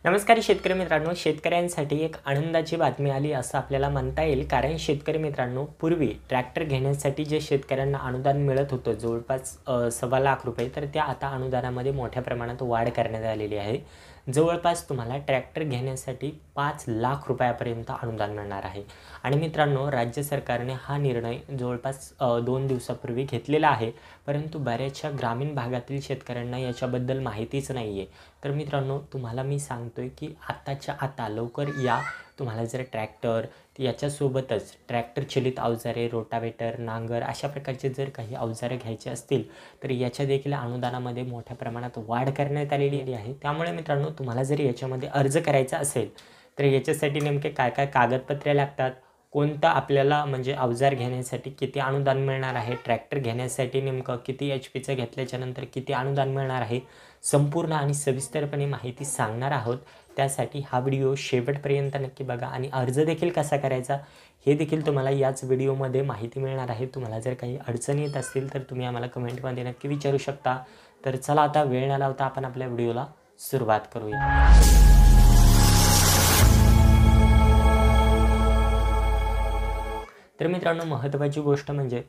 नमस्कार शेतकरी मित्रांनो, शेतकऱ्यांसाठी एक आनंदाची बातमी आली असं आपल्याला म्हणता येईल. कारण शेतकरी मित्रांनो, पूर्वी ट्रॅक्टर घेण्यासाठी जे शेतकऱ्यांना अनुदान मिळत होतं जवळपास 1.25 लाख रुपये, तर त्या आता अनुदानामध्ये मोठ्या प्रमाणात वाढ करण्यात आलेली आहे. जवळपास तुम्हाला ट्रॅक्टर घेण्यासाठी 5 लाख रुपयापर्यंत अनुदान मिळणार आहे. आणि मित्रांनो, राज्य सरकारने हा निर्णय जवळपास 2 दिवसापूर्वी घेतलेला आहे. परंतु बऱ्याचशा ग्रामीण भागातील शेतकऱ्यांना याच्याबद्दल माहितीच नाही आहे. तर मित्रांनो, तुम्हाला मी सांगतोय की आत्ताच्या आता लवकर या. तुम्हाला जर ट्रॅक्टर याच्यासोबतच ट्रॅक्टर चलित अवजारे, रोटावेटर, नांगर अशा प्रकारचे जर काही अवजारे घ्यायचे असतील तर याच्या देखील अनुदानामध्ये मोठ्या प्रमाणात वाढ करण्यात आलेली आहे. त्यामुळे मित्रांनो, तुम्हाला जर याच्यामध्ये अर्ज करायचा असेल तर याच्यासाठी नेमके काय काय कागदपत्रे लागतात, कोणतं आपल्याला म्हणजे अवजार घेण्यासाठी किती अनुदान मिळणार आहे, ट्रॅक्टर घेण्यासाठी नेमकं किती HP घेतल्याच्यानंतर किती अनुदान मिळणार आहे, संपूर्ण आणि सविस्तरपणे माहिती सांगणार आहोत. त्यासाठी हा व्हिडिओ शेवटपर्यंत नक्की बघा आणि अर्ज देखील कसा करायचा हे देखील तुम्हाला याच व्हिडिओमध्ये माहिती मिळणार आहे. तुम्हाला जर काही अडचणी येत असतील तर तुम्ही आम्हाला कमेंटमध्ये नक्की विचारू शकता. तर चला आता वेळ न लावता आपण आपल्या व्हिडिओला सुरुवात करूया. तर मित्रांनो, महत्त्वाची गोष्ट म्हणजे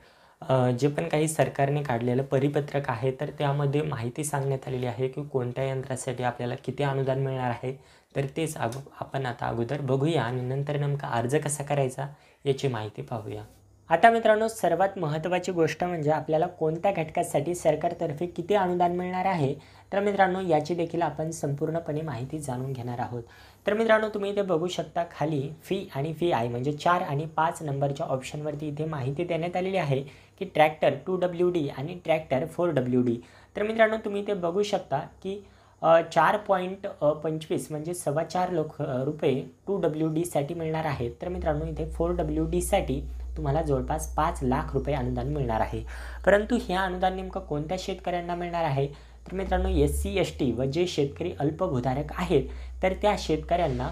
जे पण काही सरकारने काढलेलं परिपत्रक आहे तर त्यामध्ये माहिती सांगण्यात आलेली आहे की कोणत्या यंत्रासाठी आपल्याला किती अनुदान मिळणार आहे. तर तेच आपण आता अगोदर बघूया आणि नंतर नेमका अर्ज कसा करायचा याची माहिती पाहूया. आता मित्रांनो, सर्वात महत्त्वाची गोष्ट म्हणजे आपल्याला कोणत्या घटकासाठी सरकारतर्फे किती अनुदान मिळणार आहे. तर मित्रांनो, याची देखील आपण संपूर्णपणे माहिती जाणून घेणार आहोत. तर मित्रांनो, तुम्ही इथे बघू शकता खाली फी आणि फी आहे म्हणजे 4 आणि 5 नंबरच्या ऑप्शनवरती इथे माहिती देण्यात आलेली आहे की ट्रॅक्टर 2WD आणि ट्रॅक्टर 4WD. तर मित्रांनो, तुम्ही इथे बघू शकता की 4.25 म्हणजे 4.25 रुपये 2WDसाठी मिळणार आहेत. तर मित्रांनो, इथे 4WDसाठी तुम्हाला जवळपास 5 लाख रुपये अनुदान मिळणार आहे. परंतु हे अनुदान नेमकं कोणत्या शेतकऱ्यांना मिळणार आहे. तर मित्रांनो, SC ST व जे शेतकरी अल्पभूधारक आहेत तर त्या शेतकऱ्यांना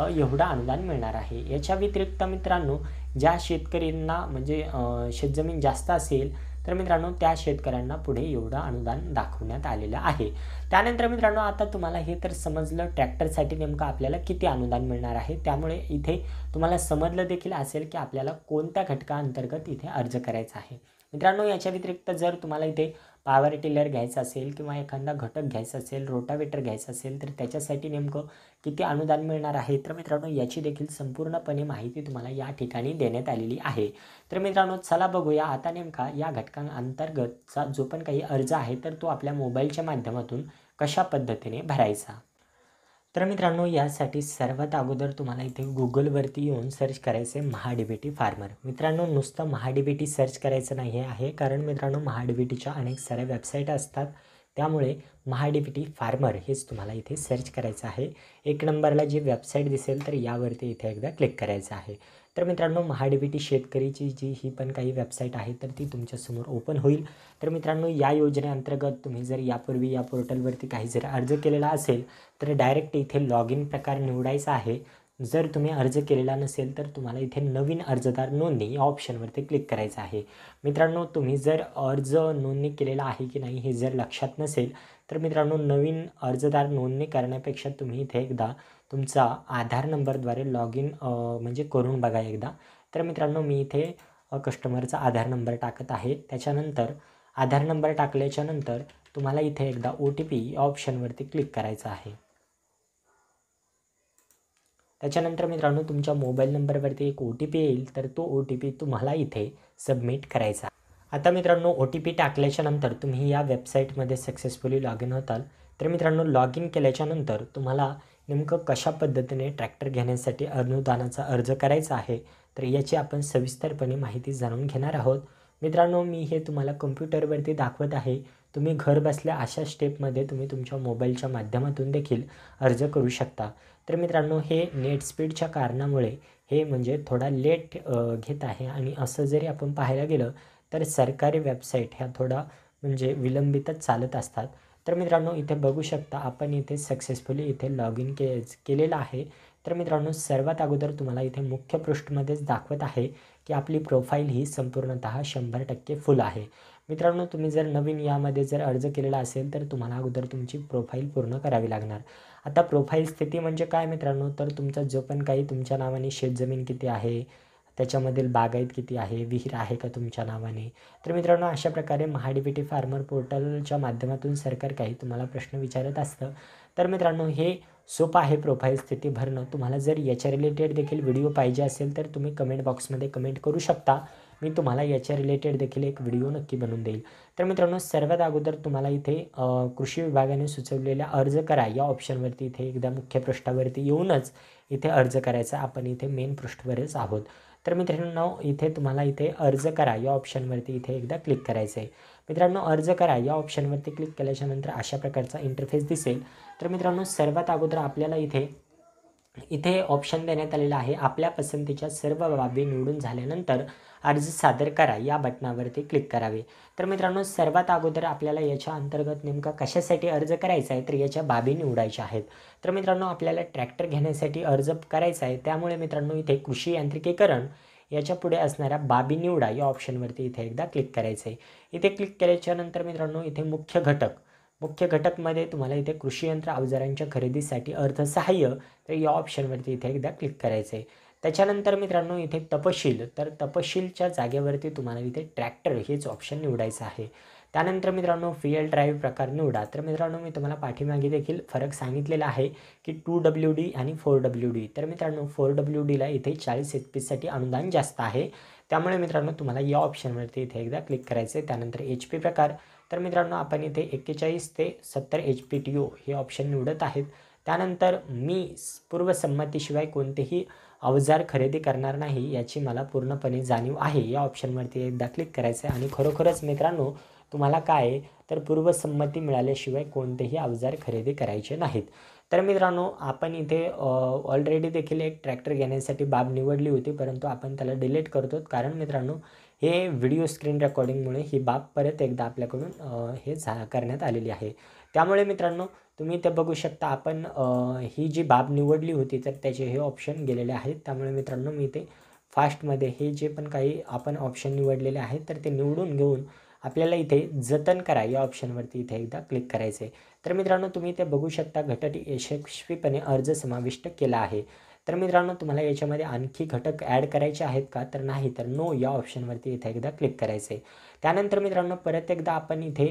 एवढं अनुदान मिळणार आहे. याच्या व्यतिरिक्त मित्रांनो, ज्या शेतकऱ्यांना म्हणजे शेतजमीन जास्त असेल तर मित्रांनो त्या शेतकऱ्यांना पुढे एवढं अनुदान दाखवण्यात आलेलं आहे. त्यानंतर मित्रांनो, आता तुम्हाला हे तर समजलं ट्रॅक्टरसाठी नेमकं आपल्याला किती अनुदान मिळणार आहे. त्यामुळे इथे तुम्हाला समजलं देखील असेल की आपल्याला कोणत्या घटकाअंतर्गत इथे अर्ज करायचा आहे. मित्रांनो, याच्या व्यतिरिक्त जर तुम्हाला इथे पॉवर टिलर घ्यायचा असेल किंवा एखादा घटक घ्यायचा असेल, रोटावेटर घ्यायचं असेल तर त्याच्यासाठी नेमकं किती अनुदान मिळणार आहे. तर मित्रांनो, याची देखील संपूर्णपणे माहिती तुम्हाला या ठिकाणी देण्यात आलेली आहे. तर मित्रांनो, चला बघूया आता नेमका या घटकांअंतर्गतचा जो पण काही अर्ज आहे तर तो आपल्या मोबाईलच्या माध्यमातून कशा पद्धतीने भरायचा. तर मित्रांनो, यासाठी सर्वात अगोदर तुम्हाला इथे गुगलवरती येऊन सर्च करायचे महाडीबीटी फार्मर. मित्रांनो, नुसतं महाडीबीटी सर्च करायचं नाही आहे, कारण मित्रांनो महाडीबीटीच्या अनेक साऱ्या वेबसाईट असतात. त्यामुळे महाडीबीटी फार्मर हेच तुम्हाला इथे सर्च करायचं आहे. 1 नंबरला जी वेबसाईट दिसेल तर यावरती इथे एकदा क्लिक करायचं आहे. तर मित्रांनो, महाडीबीटी शेतकरीची जी ही पण काही वेबसाईट आहे तर ती तुमच्यासमोर ओपन होईल. तर मित्रांनो, या योजनेअंतर्गत तुम्ही जर यापूर्वी या पोर्टलवरती काही जर अर्ज केलेला असेल तर डायरेक्ट इथे लॉग इन प्रकार निवडायचा आहे. जर तुम्ही अर्ज केलेला नसेल तर तुम्हाला इथे नवीन अर्जदार नोंदणी या ऑप्शनवरती क्लिक करायचं आहे. मित्रांनो, तुम्ही जर अर्ज नोंदणी केलेला आहे की नाही हे जर लक्षात नसेल तर मित्रांनो, नवीन अर्जदार नोंदणी करण्यापेक्षा तुम्ही इथे एकदा तुमचा आधार नंबरद्वारे लॉग इन म्हणजे करून बघा एकदा. तर मित्रांनो, मी इथे कस्टमरचा आधार नंबर टाकत आहे. त्याच्यानंतर आधार नंबर टाकल्याच्यानंतर तुम्हाला इथे एकदा OTP या ऑप्शनवरती क्लिक करायचं आहे. त्याच्यानंतर मित्रांनो, तुमच्या मोबाईल नंबरवरती एक OTP येईल तर तो OTP तुम्हाला इथे सबमिट करायचा. आता मित्रांनो, OTP टाकल्याच्यानंतर तुम्ही या वेबसाईटमध्ये सक्सेसफुली लॉग इन होताल. तर मित्रांनो, लॉग इन केल्याच्यानंतर तुम्हाला नेमकं कशा पद्धतीने ट्रॅक्टर घेण्यासाठी अनुदानाचा अर्ज करायचा आहे तर याची आपण सविस्तरपणे माहिती जाणून घेणार आहोत. मित्रांनो, मी हे तुम्हाला कम्प्युटरवरती दाखवत आहे. तुम्ही घर बसल्या अशा स्टेपमध्ये तुम्ही तुमच्या मोबाईलच्या माध्यमातून देखील अर्ज करू शकता. तर मित्रांनो, हे नेट स्पीडच्या कारणामुळे हे म्हणजे थोडा लेट घेत आहे आणि असं जरी आपण पाहायला गेलं तर सरकारी वेबसाईट ह्या थोडा म्हणजे विलंबितच चालत असतात. तर मित्रांनो, इथे बघू शकता आपण इथे सक्सेसफुली इथे लॉग इन केलेलं आहे. तर मित्रांनो, सर्वात अगोदर तुम्हाला इथे मुख्य पृष्ठमध्येच दाखवत आहे की आपली प्रोफाईल ही संपूर्णतः 100% फुल आहे. मित्रांनो, तुम्ही जर नवीन यामध्ये जर अर्ज केलेला असेल तर तुम्हाला अगोदर तुमची प्रोफाईल पूर्ण करावी लागणार. आता प्रोफाईल स्थिती म्हणजे काय मित्रांनो, तर तुमचा जो पण काही तुमच्या नावाने शेतजमीन किती आहे, त्याच्यामधील बागायत किती आहे, विहीर आहे का तुमच्या नावाने. तर मित्रांनो अशा प्रकारे महाडीबीटी फार्मर पोर्टलच्या माध्यमातून सरकार काही तुम्हाला प्रश्न विचारत असतं. तर मित्रांनो हे सोपं आहे प्रोफाईल स्थिती भरणं. तुम्हाला जर याच्या रिलेटेड देखील व्हिडिओ पाहिजे असेल तर तुम्ही कमेंट बॉक्समध्ये कमेंट करू शकता. मी तुम्हाला याच्या रिलेटेड देखील एक व्हिडिओ नक्की बनवून देईल. तर मित्रांनो सर्वात अगोदर तुम्हाला इथे कृषी विभागाने सुचवलेल्या अर्ज करा या ऑप्शनवरती इथे एकदा मुख्य पृष्ठावरती येऊनच इथे अर्ज करायचा. आपण इथे मेन पृष्ठावरच आहोत. तर मित्रांनो इथे तुम्हाला इथे अर्ज करा या ऑप्शनवरती इथे एकदा क्लिक करायचं आहे. मित्रांनो अर्ज करा या ऑप्शनवरती क्लिक केल्याच्यानंतर अशा प्रकारचा इंटरफेस दिसेल. तर मित्रांनो सर्वात अगोदर आपल्याला इथे ऑप्शन देण्यात आलेला आहे. आपल्या पसंतीच्या सर्व बाबी निवडून झाल्यानंतर अर्ज सादर करा या बटनावरती क्लिक करावे. तर मित्रांनो सर्वात अगोदर आपल्याला याच्या अंतर्गत नेमका कशासाठी अर्ज करायचा आहे, तर याच्या बाबी निवडायच्या आहेत. तर मित्रांनो आपल्याला ट्रॅक्टर घेण्यासाठी अर्ज करायचा आहे. त्यामुळे मित्रांनो इथे कृषी यांत्रिकीकरण याच्या पुढे असणाऱ्या बाबी निवडा या ऑप्शनवरती इथे एकदा क्लिक करायचं आहे. इथे क्लिक केल्याच्यानंतर मित्रांनो इथे मुख्य घटकमध्ये तुम्हाला इथे कृषी यंत्र अवजारांच्या खरेदीसाठी अर्थसहाय्य तर या ऑप्शनवरती इथे एकदा क्लिक करायचं आहे. त्याच्यानंतर मित्रांनो इथे तपशीलच्या जागेवरती तुम्हाला इथे ट्रॅक्टर हेच ऑप्शन निवडायचं आहे. त्यानंतर मित्रांनो व्हील ड्राईव्ह प्रकार निवडा. तर मित्रांनो मी तुम्हाला पाठीमागे देखील फरक सांगितलेला आहे की 2WD आणि 4WD. तर मित्रांनो 4WDला इथे 40 HP अनुदान जास्त आहे. त्यामुळे मित्रांनो तुम्हाला या ऑप्शनवरती इथे एकदा क्लिक करायचं आहे. त्यानंतर HP प्रकार. तर मित्रांनो आपण इथे 41 ते 70 HPTO हे ऑप्शन निवडत आहेत. त्यानंतर मी पूर्वसंमतीशिवाय कोणतेही अवजार खरेदी करणार नाही याची मला पूर्णपणे जाणीव आहे या ऑप्शनवरती एकदा क्लिक करायचं आहे. आणि खरोखरच मित्रांनो तुम्हाला काय आहे तर पूर्वसंमती मिळाल्याशिवाय कोणतेही अवजार खरेदी करायचे नाहीत. तर मित्रांनो आपण इथे ऑलरेडी देखील एक ट्रॅक्टर घेण्यासाठी बाब निवडली होती, परंतु आपण त्याला डिलीट करतो कारण मित्रांनो हे व्हिडिओ स्क्रीन रेकॉर्डिंगमुळे ही बाब परत एकदा आपल्याकडून करण्यात आलेली आहे. त्यामुळे मित्रांनो तुम्ही इथे बघू शकता आपण ही जी बाब निवडली होती तर त्याचे हे ऑप्शन गेलेले आहेत. त्यामुळे मित्रांनो मी इथे फास्टमध्ये हे जे पण काही आपण ऑप्शन निवडलेले आहेत तर ते निवडून घेऊन आपल्याला इथे जतन करा या ऑप्शनवरती इथे एकदा क्लिक करायचं आहे. तर मित्रांनो तुम्ही इथे बघू शकता घटक यशस्वीपणे अर्ज समाविष्ट केला आहे. तर मित्रांनो तुम्हाला याच्यामध्ये आणखी घटक ॲड करायचे आहेत का, तर नाही, तर नो या ऑप्शनवरती इथे एकदा क्लिक करायचं आहे. त्यानंतर मित्रांनो परत एकदा आपण इथे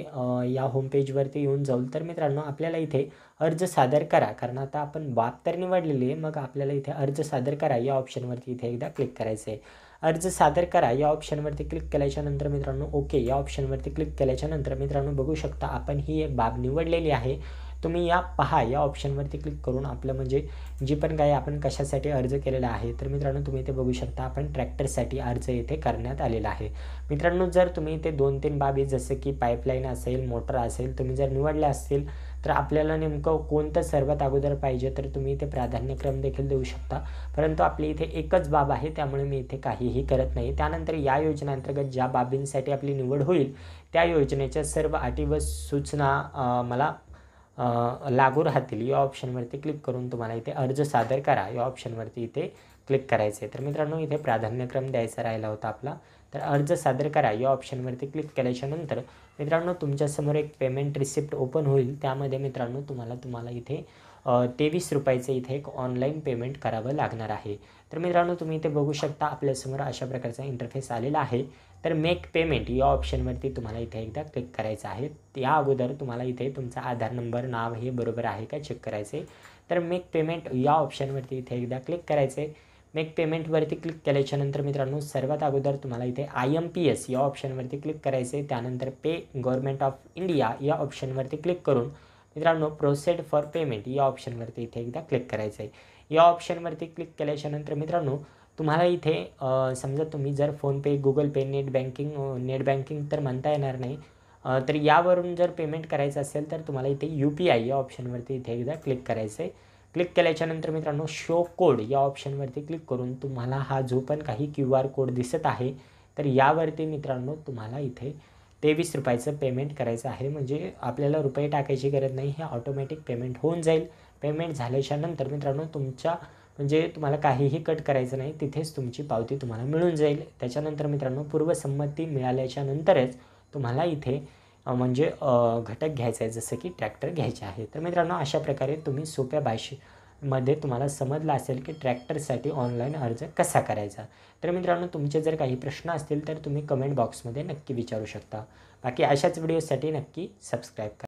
या होम पेजवरती येऊन जाऊ. तर मित्रांनो आपल्याला इथे अर्ज सादर करा, कारण आता आपण बाब तर निवडलेली आहे, मग आपल्याला इथे अर्ज सादर करा या ऑप्शनवरती इथे एकदा क्लिक करायचं आहे. अर्ज सादर करा या ऑप्शनवरती क्लिक केल्याच्यानंतर मित्रांनो ओके या ऑप्शनवरती क्लिक केल्याच्यानंतर मित्रांनो बघू शकता आपण ही एक बाब निवडलेली आहे. तुम्ही या पहा या ऑप्शनवरती क्लिक करून आपलं म्हणजे जी पण काही आपण कशासाठी अर्ज केलेला आहे तर मित्रांनो तुम्ही इथे बघू शकता आपण ट्रॅक्टरसाठी अर्ज इथे करण्यात आलेला आहे. मित्रांनो जर तुम्ही इथे 2-3 बाबी जसं की पाईपलाईन असेल, मोटर असेल तुम्ही जर निवडल्या असतील तर आपल्याला नेमकं कोणतं सर्वात अगोदर पाहिजे तर तुम्ही इथे प्राधान्यक्रम देखील देऊ शकता. परंतु आपली इथे एकच बाब आहे त्यामुळे मी इथे काहीही करत नाही. त्यानंतर या योजनेअंतर्गत ज्या बाबींसाठी आपली निवड होईल त्या योजनेच्या सर्व अटी व सूचना मला लागू राहतील या ऑप्शनवरती क्लिक करून तुम्हाला इथे अर्ज सादर करा या ऑप्शनवरती इथे क्लिक करायचं आहे. तर मित्रांनो इथे प्राधान्यक्रम द्यायचा राहिला होता आपला. तर अर्ज सादर करा या ऑप्शनवरती क्लिक केल्याच्यानंतर मित्रांनो तुमच्यासमोर एक पेमेंट रिसिप्ट ओपन होईल. त्यामध्ये मित्रांनो तुम्हाला इथे 23 रुपयाचं इथे एक ऑनलाईन पेमेंट करावं लागणार आहे. तर मित्रांनो तुम्ही इथे बघू शकता आपल्यासमोर अशा प्रकारचा इंटरफेस आलेला आहे. तर मेक पेमेंट या ऑप्शनवरती तुम्हाला इथे एकदा क्लिक करायचं आहे. त्या अगोदर तुम्हाला इथे तुमचा आधार नंबर, नाव हे बरोबर आहे का चेक करायचं आहे. तर मेक पेमेंट या ऑप्शनवरती इथे एकदा क्लिक करायचं आहे. मेक पेमेंटवरती क्लिक केल्याच्यानंतर मित्रांनो सर्वात अगोदर तुम्हाला इथे IMPS या ऑप्शनवरती क्लिक करायचं आहे. त्यानंतर पे गव्हर्नमेंट ऑफ इंडिया या ऑप्शनवरती क्लिक करून मित्रांनो प्रोसेड फॉर पेमेंट या ऑप्शनवरती इथे एकदा क्लिक करायचं आहे. या ऑप्शनवरती क्लिक केल्याच्यानंतर मित्रांनो तुम्हाला इथे समजा तुम्ही जर फोनपे, गुगल पे, नेट बँकिंग तर म्हणता येणार नाही, तर यावरून जर पेमेंट करायचं असेल तर तुम्हाला इथे UPI या ऑप्शनवरती इथे एकदा क्लिक करायचं आहे. क्लिक केल्याच्यानंतर मित्रांनो शो कोड या ऑप्शनवरती क्लिक करून तुम्हाला हा जो पण काही QR कोड दिसत आहे तर यावरती मित्रांनो तुम्हाला इथे 23 रुपयाचं पेमेंट करायचं आहे. म्हणजे आपल्याला रुपये टाकायची गरज नाही, हे ऑटोमॅटिक पेमेंट होऊन जाईल. पेमेंट झाल्याच्यानंतर मित्रांनो तुम्हाला काहीही कट करायचं नाही, तिथेच तुमची पावती तुम्हाला मिळून जाईल. त्याच्यानंतर मित्रांनो पूर्वसंमती मिळाल्याच्या नंतरच तुम्हाला इथे म्हणजे घटक घ्यायचा आहे, जसं की ट्रॅक्टर घ्यायचे आहे. तर मित्रांनो अशा प्रकारे तुम्ही सोप्या भाषेमध्ये तुम्हाला समजलं असेल की ट्रॅक्टरसाठी ऑनलाईन अर्ज कसा करायचा. तर मित्रांनो तुमचे जर काही प्रश्न असतील तर तुम्ही कमेंट बॉक्समध्ये नक्की विचारू शकता. बाकी अशाच व्हिडिओसाठी नक्की सबस्क्राईब करा.